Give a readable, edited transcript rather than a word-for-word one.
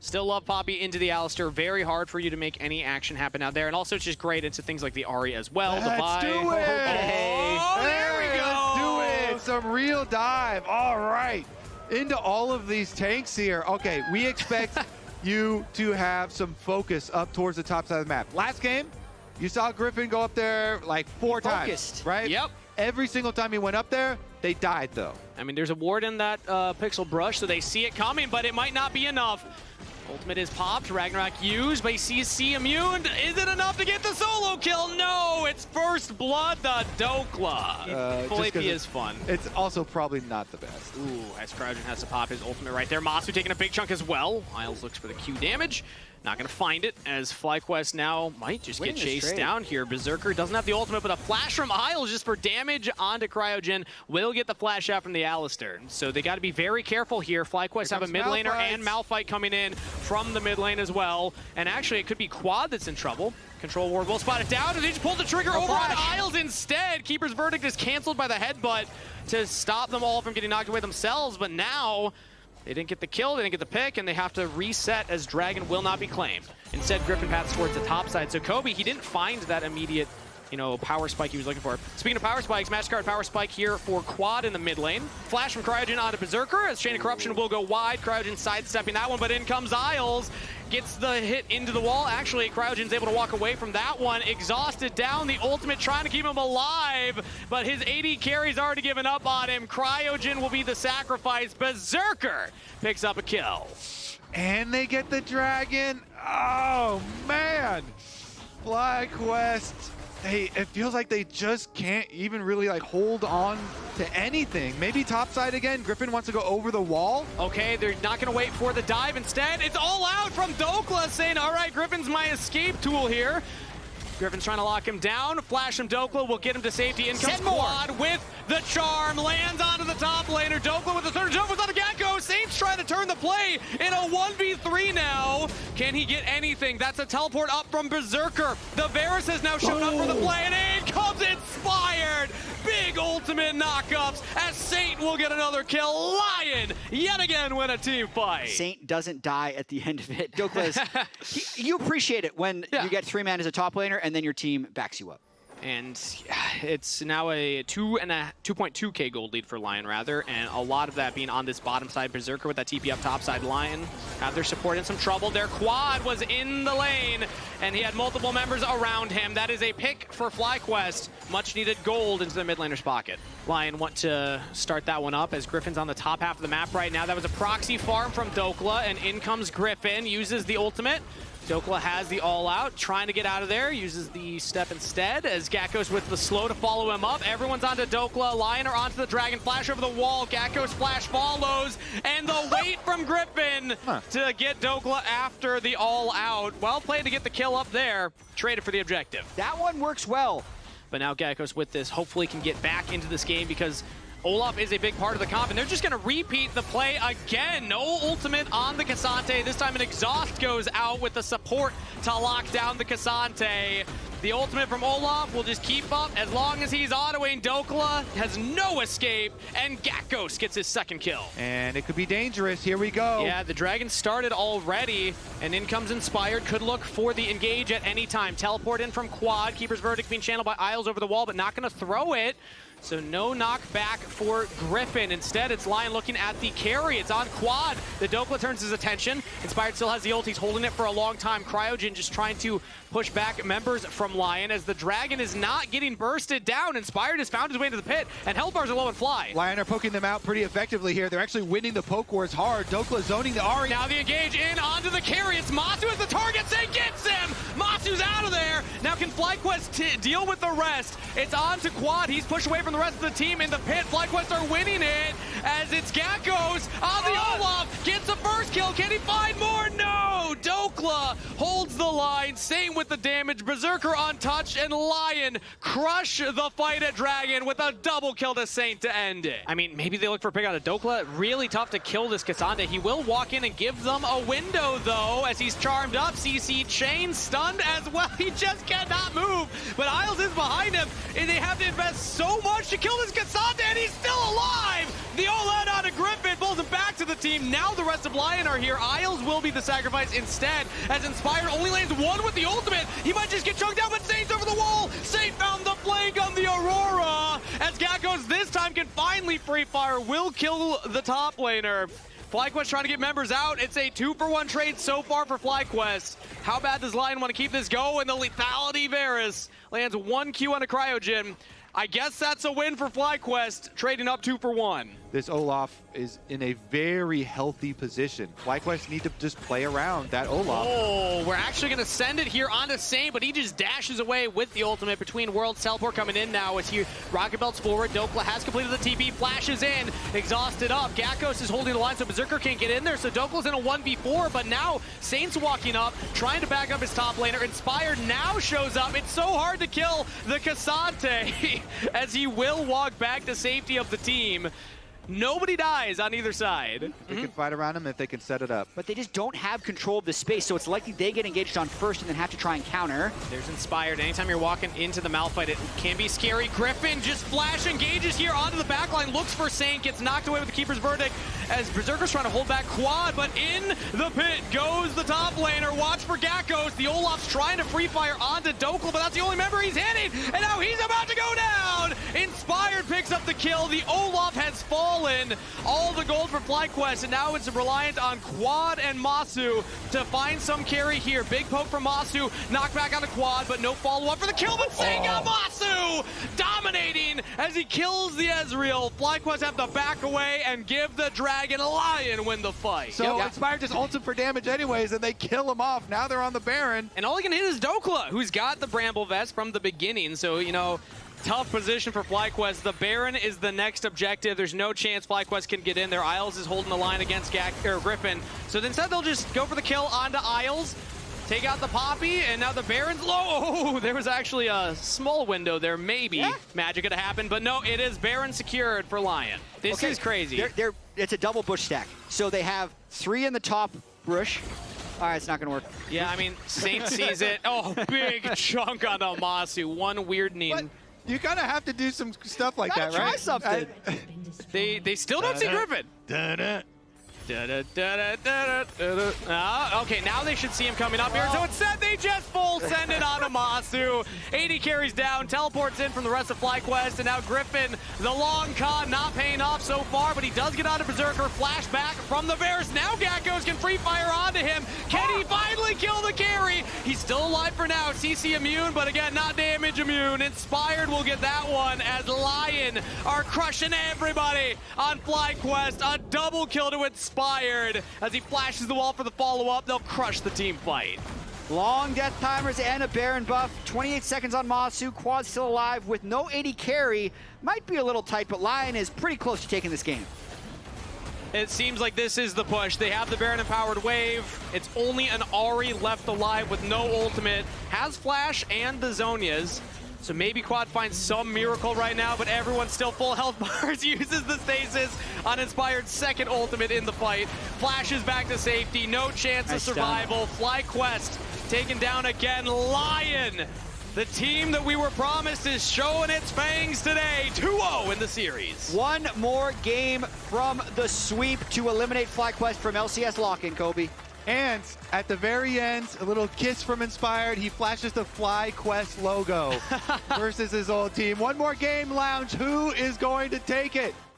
Still love Poppy into the Alistar. Very hard for you to make any action happen out there. And also it's just great into things like the Ahri as well. Let's do it! Oh, there we go! Let's do it! Some real dive. All right. Into all of these tanks here. Okay, we expect you to have some focus up towards the top side of the map. Last game, you saw Griffin go up there like 4 times, right? Yep. Every single time he went up there, they died though. I mean, there's a ward in that pixel brush, so they see it coming, but it might not be enough. Ultimate is popped, Ragnarok used, but he sees C immune. Is it enough to get the solo kill? No, it's first blood, the Dokla. Full AP is fun. It's also probably not the best. Ooh, as Cryogen has to pop his ultimate right there. Masu taking a big chunk as well. Isles looks for the Q damage. Not going to find it, as FlyQuest now might just get chased down here. Berserker doesn't have the ultimate, but a flash from Isles just for damage onto Cryogen will get the flash out from the Alistar. So they got to be very careful here. FlyQuest have a mid laner and Malphite coming in from the mid lane as well. And actually, it could be Quad that's in trouble. Control ward will spot it down, and they just pulled the trigger over on Isles instead. Keeper's Verdict is canceled by the headbutt to stop them all from getting knocked away themselves, but now they didn't get the kill, they didn't get the pick, and they have to reset as Dragon will not be claimed. Instead, Griffin paths towards the top side. So Kobe, he didn't find that immediate, power spike he was looking for. Speaking of power spikes, Mastercard power spike here for Quad in the mid lane. Flash from Cryogen onto Berserker as Chain of Corruption will go wide. Cryogen sidestepping that one, but in comes Isles. Gets the hit into the wall. Actually, Cryogen's able to walk away from that one. Exhausted down, the ultimate trying to keep him alive, but his AD carry's already given up on him. Cryogen will be the sacrifice. Berserker picks up a kill. And they get the dragon. Oh, man. FlyQuest. It feels like they just can't even really hold on to anything. Maybe topside again. Griffin wants to go over the wall. Okay, they're not going to wait for the dive. Instead, it's all out from Dokla saying, all right, Griffin's my escape tool here. Griffin's trying to lock him down. Flash from Dokla will get him to safety. In comes Quad with the charm. Lands onto the top laner. Dokla with the third jump on the Gecko. Saints trying to turn the play in a 1v3 now. Can he get anything? That's a teleport up from Berserker. The Varus has now shown up for the play, and in comes Inspired. Big ultimate knockups as Saint will get another kill. LYON yet again win a team fight. Saint doesn't die at the end of it. Dokla you appreciate it when you get 3 man as a top laner and then your team backs you up. And it's now a 2.2k gold lead for LYON, rather, and a lot of that being on this bottom side. Berserker with that TP up top side. LYON have their support in some trouble. Their Quad was in the lane, and he had multiple members around him. That is a pick for FlyQuest. Much needed gold into the mid laner's pocket. LYON want to start that one up as Griffin's on the top half of the map right now. That was a proxy farm from Dokla, and in comes Griffin, uses the ultimate. Dokla has the all-out, trying to get out of there, uses the step instead, as Gakkos with the slow to follow him up. Everyone's onto Dokla, LYON are onto the Dragon, flash over the wall, Gakkos flash follows, and the wait from Griffin to get Dokla after the all-out. Well played to get the kill up there, traded for the objective. That one works well. But now Gakkos with this hopefully can get back into this game because Olaf is a big part of the comp, and they're just going to repeat the play again. No ultimate on the Cassante. This time an exhaust goes out with the support to lock down the Cassante. The ultimate from Olaf will just keep up as long as he's autoing. Dokla has no escape, and Gakkos gets his second kill. And it could be dangerous. Here we go. Yeah, the Dragon started already, and in comes Inspired. Could look for the engage at any time. Teleport in from Quad. Keeper's Verdict being channeled by Isles over the wall, but not going to throw it. So no knockback for Griffin. Instead, it's LYON looking at the carry. It's on Quad. The Dokla turns his attention. Inspired still has the ult. He's holding it for a long time. Cryogen just trying to push back members from LYON as the Dragon is not getting bursted down. Inspired has found his way into the pit, and health bars are low and fly. LYON are poking them out pretty effectively here. They're actually winning the poke wars hard. Dokla zoning the Ahri. Now the engage in onto the carry. It's Masu as the target. Say gets him. Masu's out of there. Now can FlyQuest deal with the rest? It's on to Quad. He's pushed away from the rest of the team in the pit. FlyQuest are winning it as it's Gakkos on the Olaf. Gets the first kill. Can he find more? No. Dokla holds the line. Same with the damage. Berserker untouched, and LYON crush the fight at Dragon with a double kill to Saint to end it. I mean, maybe they look for a pick out of Dokla. Really tough to kill this Cassandra. He will walk in and give them a window, though, as he's charmed up. CC chain stunned as well. He just cannot move. But Isles is behind him, and they have to invest so much to kill this Cassandra, and he's still alive. The all-out onto Griffin pulls him back to the team. Now the rest of LYON are here. Isles will be the sacrifice instead, as Inspired only lands one with the ultimate. He might just get chunked out, but Saint's over the wall. Saint found the flank on the Aurora, as Gakkos this time can finally free fire, will kill the top laner. FlyQuest trying to get members out. It's a 2-for-1 trade so far for FlyQuest. How bad does LYON want to keep this going? The lethality Varus lands 1 Q on a Cryogen. I guess that's a win for FlyQuest, trading up 2-for-1. This Olaf is in a very healthy position. FlyQuest need to just play around that Olaf. Oh, we're actually going to send it here onto Saint, but he just dashes away with the ultimate between worlds. Teleport coming in now as he rocket belts forward. Dokla has completed the TP, flashes in, exhausted up. Gakkos is holding the line, so Berserker can't get in there, so Dokla's in a 1v4, but now Saint's walking up, trying to back up his top laner. Inspired now shows up. It's so hard to kill the Cassante as he will walk back to safety of the team. Nobody dies on either side. They can fight around him if they can set it up. But they just don't have control of the space, so it's likely they get engaged on first and then have to try and counter. There's Inspired. Anytime you're walking into the Malphite, it can be scary. Griffin just flash engages here onto the backline, looks for Saint, gets knocked away with the Keeper's Verdict as Berserker's trying to hold back Quad, but in the pit goes the top laner. Watch for Gakkos. The Olaf's trying to free fire onto Dokla, but that's the only member he's hitting, and now he's about to go down. Inspired picks up the kill. The Olaf has fallen. All the gold for FlyQuest, and now it's reliant on Quad and Masu to find some carry here. Big poke from Masu, knock back on the Quad, but no follow-up for the kill, but Saint got Masu dominating as he kills the Ezreal. FlyQuest have to back away and give the Dragon LYON win the fight. So Inspired just ults him for damage anyways, and they kill him off. Now they're on the Baron. And all he can hit is Dokla, who's got the Bramble Vest from the beginning, so, you know, tough position for FlyQuest. The Baron is the next objective. There's no chance FlyQuest can get in there. Isles is holding the line against Griffin. So instead they'll just go for the kill onto Isles, take out the Poppy, and now the Baron's low. Oh, there was actually a small window there. Maybe magic could have happened, but no, it is Baron secured for LYON. This is crazy. It's a double bush stack. So they have 3 in the top bush. All right, it's not going to work. Yeah, I mean, Saint sees it. Oh, big chunk on the Masu. One weird knee. You kind of have to do some stuff like that, right? Try something. They still don't see Griffin. Okay, now they should see him coming up here. So instead, they just full send it on Masu. 80 carries down, teleports in from the rest of FlyQuest, and now Griffin, the long con, not paying off so far, but he does get onto Berserker. Flashback from the Bears. Now Gakkos can free fire onto him. Can he finally kill the carry? He's still alive for now. CC immune, but again, not damage immune. Inspired will get that one as LYON are crushing everybody on FlyQuest. A double kill to Inspired. As he flashes the wall for the follow-up, they'll crush the team fight. Long death timers and a Baron buff. 28 seconds on Masu. Quad still alive with no 80 carry. Might be a little tight, but LYON is pretty close to taking this game. It seems like this is the push. They have the Baron-empowered wave. It's only an Ahri left alive with no ultimate. Has Flash and the Zhonya's. So maybe Quad finds some miracle right now, but everyone's still full health bars. Uses the stasis on Inspired's second ultimate in the fight. Flashes back to safety. No chance of survival. FlyQuest taken down again. LYON, the team that we were promised, is showing its fangs today. 2-0 in the series. One more game from the sweep to eliminate FlyQuest from LCS lock-in, Kobe. And at the very end, a little kiss from Inspired. He flashes the FlyQuest logo versus his old team. One more game, Lounge. Who is going to take it?